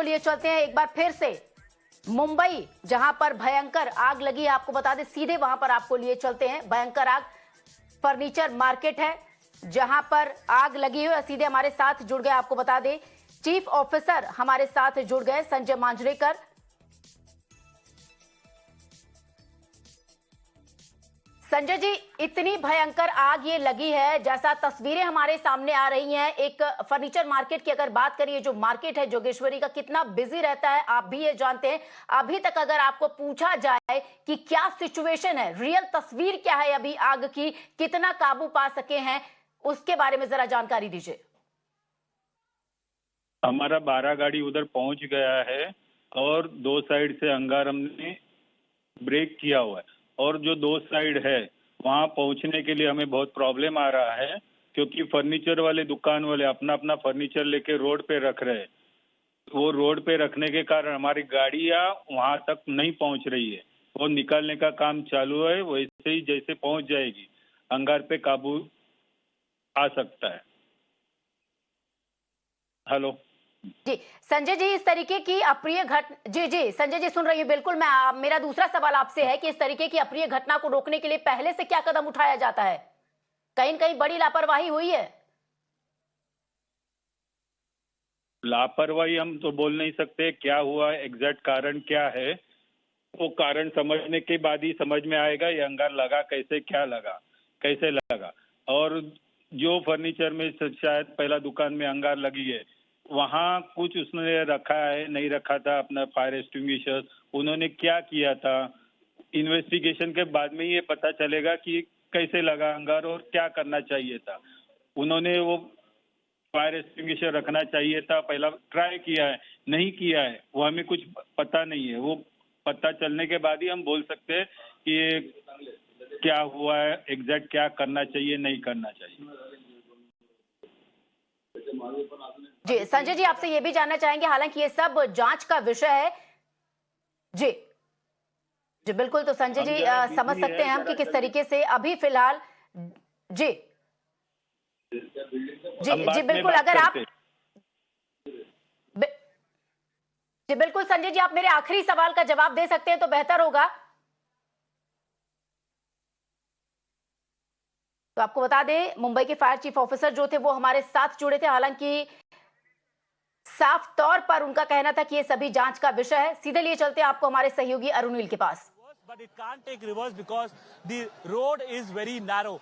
लिए चलते हैं एक बार फिर से मुंबई, जहां पर भयंकर आग लगी है। आपको बता दें, सीधे वहां पर आपको लिए चलते हैं। भयंकर आग फर्नीचर मार्केट है जहां पर आग लगी हुई है। सीधे हमारे साथ जुड़ गए, आपको बता दें चीफ ऑफिसर हमारे साथ जुड़ गए, संजय मांजरेकर। संजय जी, इतनी भयंकर आग ये लगी है, जैसा तस्वीरें हमारे सामने आ रही हैं एक फर्नीचर मार्केट की अगर बात करिए, जो मार्केट है जोगेश्वरी का कितना बिजी रहता है आप भी ये जानते हैं। अभी तक अगर आपको पूछा जाए कि क्या सिचुएशन है, रियल तस्वीर क्या है अभी आग की, कितना काबू पा सके हैं, उसके बारे में जरा जानकारी दीजिए। हमारा 12 गाड़ी उधर पहुंच गया है और 2 साइड से अंगार हमने ब्रेक किया हुआ है, और जो 2 साइड है वहां पहुंचने के लिए हमें बहुत प्रॉब्लम आ रहा है, क्योंकि फर्नीचर वाले दुकान वाले अपना अपना फर्नीचर लेके रोड पे रख रहे हैं। वो रोड पे रखने के कारण हमारी गाड़ियां वहां तक नहीं पहुंच रही है। वो निकालने का काम चालू है, वैसे ही जैसे पहुंच जाएगी अंगार पे काबू आ सकता है। हेलो जी संजय जी, इस तरीके की अप्रिय जी संजय जी सुन रही हूँ बिल्कुल। मेरा दूसरा सवाल आपसे है कि इस तरीके की अप्रिय घटना को रोकने के लिए पहले से क्या कदम उठाया जाता है? कहीं न कहीं बड़ी लापरवाही हुई है। लापरवाही हम तो बोल नहीं सकते, क्या हुआ एग्जैक्ट कारण क्या है वो कारण समझने के बाद ही समझ में आएगा ये अंगार लगा कैसे, क्या लगा, कैसे लगा। और जो फर्नीचर में शायद पहला दुकान में अंगार लगी है, वहाँ कुछ उसने रखा है, नहीं रखा था अपना फायर एक्सटिंग्विशर, उन्होंने क्या किया था, इन्वेस्टिगेशन के बाद में ये पता चलेगा कि कैसे लगा अंगार और क्या करना चाहिए था। उन्होंने वो फायर एक्सटिंग्विशर रखना चाहिए था, पहला ट्राई किया है, नहीं किया है, वो हमें कुछ पता नहीं है। वो पता चलने के बाद ही हम बोल सकते हैं कि ये क्या हुआ है, एग्जैक्ट क्या करना चाहिए, नहीं करना चाहिए। जी संजय जी, आपसे ये भी जानना चाहेंगे, हालांकि ये सब जांच का विषय है। जी जी बिल्कुल। तो संजय जी समझ सकते हैं हम कि किस तरीके से अभी फिलहाल जी जी जी बिल्कुल। अगर आप जी बिल्कुल संजय जी, आप मेरे आखिरी सवाल का जवाब दे सकते हैं तो बेहतर होगा। तो आपको बता दें, मुंबई के फायर चीफ ऑफिसर जो थे वो हमारे साथ जुड़े थे। हालांकि साफ तौर पर उनका कहना था कि ये सभी जांच का विषय है। सीधे लिए चलते हैं आपको हमारे सहयोगी अरुणिल के पास। But it can't take reverse because the road is very narrow.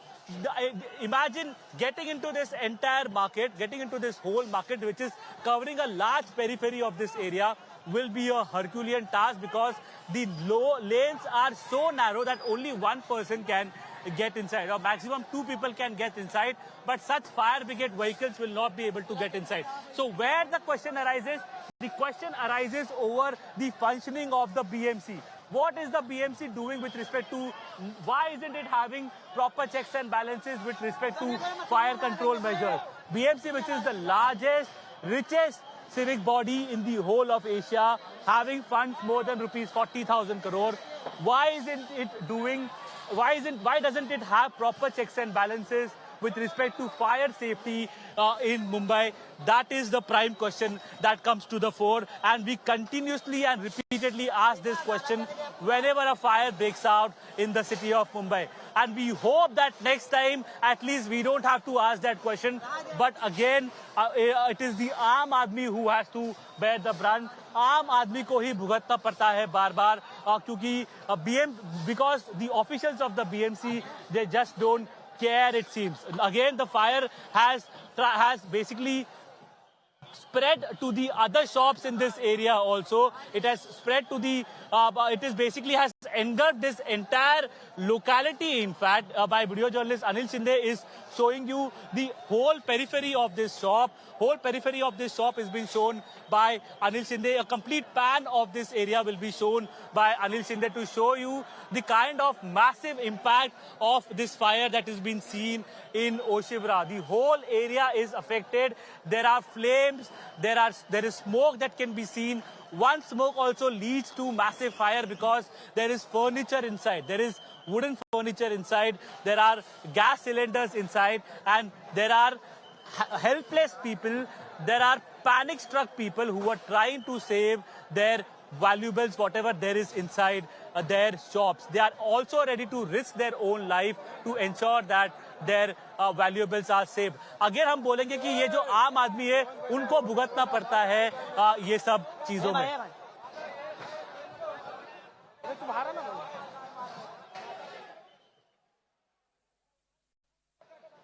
Imagine getting into this entire market, getting into this whole market, which is covering a large periphery of this area, will be a Herculean task because the low lanes are so narrow that only one person can get inside, or maximum 2 people can get inside, but such fire brigade vehicles will not be able to get inside. So where the question arises? The question arises over the functioning of the BMC. What is the BMC doing with respect to, why isn't it having proper checks and balances with respect to fire control measures? BMC, which is the largest, richest civic body in the whole of Asia, having funds more than rupees 40,000 crore, why doesn't it have proper checks and balances with respect to fire safety in Mumbai? That is the prime question that comes to the fore, and we continuously and repeatedly ask this question whenever a fire breaks out in the city of Mumbai. And we hope that next time at least we don't have to ask that question, but again it is the आम आदमी who has to bear the brunt. आम आदमी को ही भुगतना पड़ता है बार बार, क्योंकि because the officials of the BMC, they just don't care, it seems. Again, the fire has basically spread to the other shops in this area also. It has spread to the, it is basically has engulfed this entire locality. In fact, my video journalist Anil Shinde is showing you the whole periphery of this shop. Whole periphery of this shop is being shown by Anil Shinde. A complete pan of this area will be shown by Anil Shinde to show you the kind of massive impact of this fire that is being seen in Oshivra. The whole area is affected. There are flames, there is smoke that can be seen. One smoke also leads to massive fire because there is furniture inside. There is wooden furniture inside. There are gas cylinders inside, and there are helpless people. There are panic struck people who were trying to save their valuables, whatever there is inside their shops. They are also ready to risk their own life to ensure that their valuables are safe. अगर हम बोलेंगे कि ये जो आम आदमी है उनको भुगतना पड़ता है ये सब चीजों में।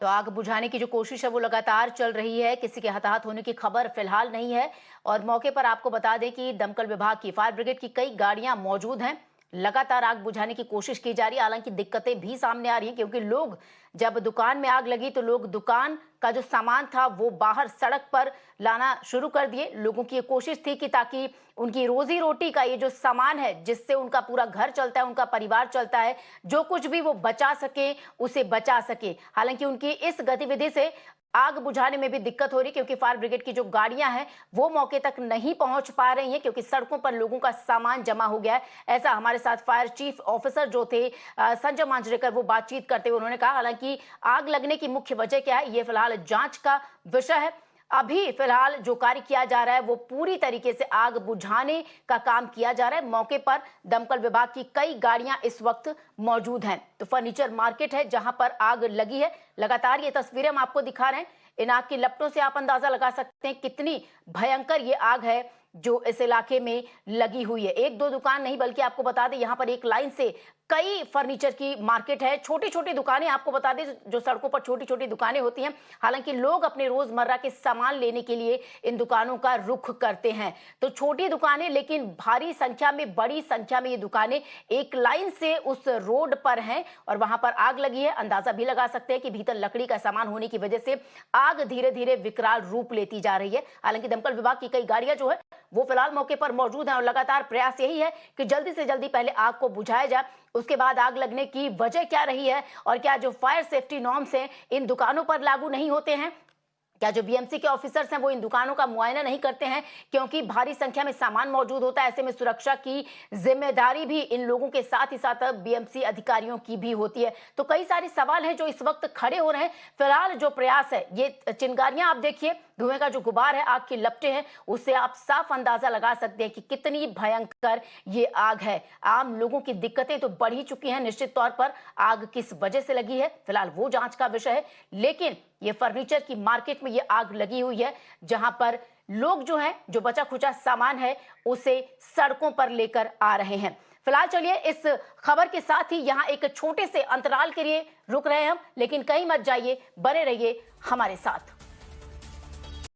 तो आग बुझाने की जो कोशिश है वो लगातार चल रही है। किसी के हताहत होने की खबर फिलहाल नहीं है और मौके पर आपको बता दें कि दमकल विभाग की, फायर ब्रिगेड की कई गाड़ियां मौजूद हैं। लगातार आग बुझाने की कोशिश की जा रही है। हालांकि दिक्कतें भी सामने आ रही हैं क्योंकि लोग, जब दुकान में आग लगी तो लोग दुकान का जो सामान था वो बाहर सड़क पर लाना शुरू कर दिए। लोगों की ये कोशिश थी कि ताकि उनकी रोजी रोटी का ये जो सामान है जिससे उनका पूरा घर चलता है, उनका परिवार चलता है, जो कुछ भी वो बचा सके उसे बचा सके। हालांकि उनकी इस गतिविधि से आग बुझाने में भी दिक्कत हो रही क्योंकि फायर ब्रिगेड की जो गाड़ियां हैं वो मौके तक नहीं पहुंच पा रही हैं क्योंकि सड़कों पर लोगों का सामान जमा हो गया है। ऐसा हमारे साथ फायर चीफ ऑफिसर जो थे संजय मांजरेकर, वो बातचीत करते हुए उन्होंने कहा। हालांकि आग लगने की मुख्य वजह क्या है ये फिलहाल जांच का विषय है। अभी फिलहाल जो कार्य किया जा रहा है वो पूरी तरीके से आग बुझाने का काम किया जा रहा है। मौके पर दमकल विभाग की कई गाड़ियां इस वक्त मौजूद हैं। तो फर्नीचर मार्केट है जहां पर आग लगी है। लगातार ये तस्वीरें हम आपको दिखा रहे हैं। इन आग की लपटों से आप अंदाजा लगा सकते हैं कितनी भयंकर ये आग है जो इस इलाके में लगी हुई है। एक दो दुकान नहीं बल्कि आपको बता दें यहाँ पर एक लाइन से कई फर्नीचर की मार्केट है। छोटी छोटी दुकानें, आपको बता दें जो सड़कों पर छोटी छोटी दुकानें होती हैं। हालांकि लोग अपने रोजमर्रा के सामान लेने के लिए इन दुकानों का रुख करते हैं। तो छोटी दुकानें लेकिन भारी संख्या में, बड़ी संख्या में ये दुकानें एक लाइन से उस रोड पर हैं और वहां पर आग लगी है। अंदाजा भी लगा सकते हैं कि भीतर लकड़ी का सामान होने की वजह से आग धीरे धीरे विकराल रूप लेती जा रही है। हालांकि दमकल विभाग की कई गाड़ियां जो है वो फिलहाल मौके पर मौजूद हैं और लगातार प्रयास यही है कि जल्दी से जल्दी पहले आग को बुझाया जाए। उसके बाद आग लगने की वजह क्या रही है और क्या जो फायर सेफ्टी नॉर्म्स हैं इन दुकानों पर लागू नहीं होते हैं, क्या जो बीएमसी के ऑफिसर्स हैं वो इन दुकानों का मुआयना नहीं करते हैं क्योंकि भारी संख्या में सामान मौजूद होता है। ऐसे में सुरक्षा की जिम्मेदारी भी इन लोगों के साथ ही साथ बीएमसी अधिकारियों की भी होती है। तो कई सारे सवाल हैं जो इस वक्त खड़े हो रहे हैं। फिलहाल जो प्रयास है, ये चिंगारियां आप देखिए, धुएं का जो गुबार है, आग की लपटें हैं, उससे आप साफ अंदाजा लगा सकते हैं कि कितनी भयंकर ये आग है। आम लोगों की दिक्कतें तो बढ़ ही चुकी हैं। निश्चित तौर पर आग किस वजह से लगी है फिलहाल वो जांच का विषय है। लेकिन ये फर्नीचर की मार्केट में ये आग लगी हुई है जहां पर लोग जो हैं, जो बचा खुचा सामान है उसे सड़कों पर लेकर आ रहे हैं। फिलहाल चलिए इस खबर के साथ ही यहाँ एक छोटे से अंतराल के लिए रुक रहे हैं हम, लेकिन कहीं मत जाइए, बने रहिए हमारे साथ।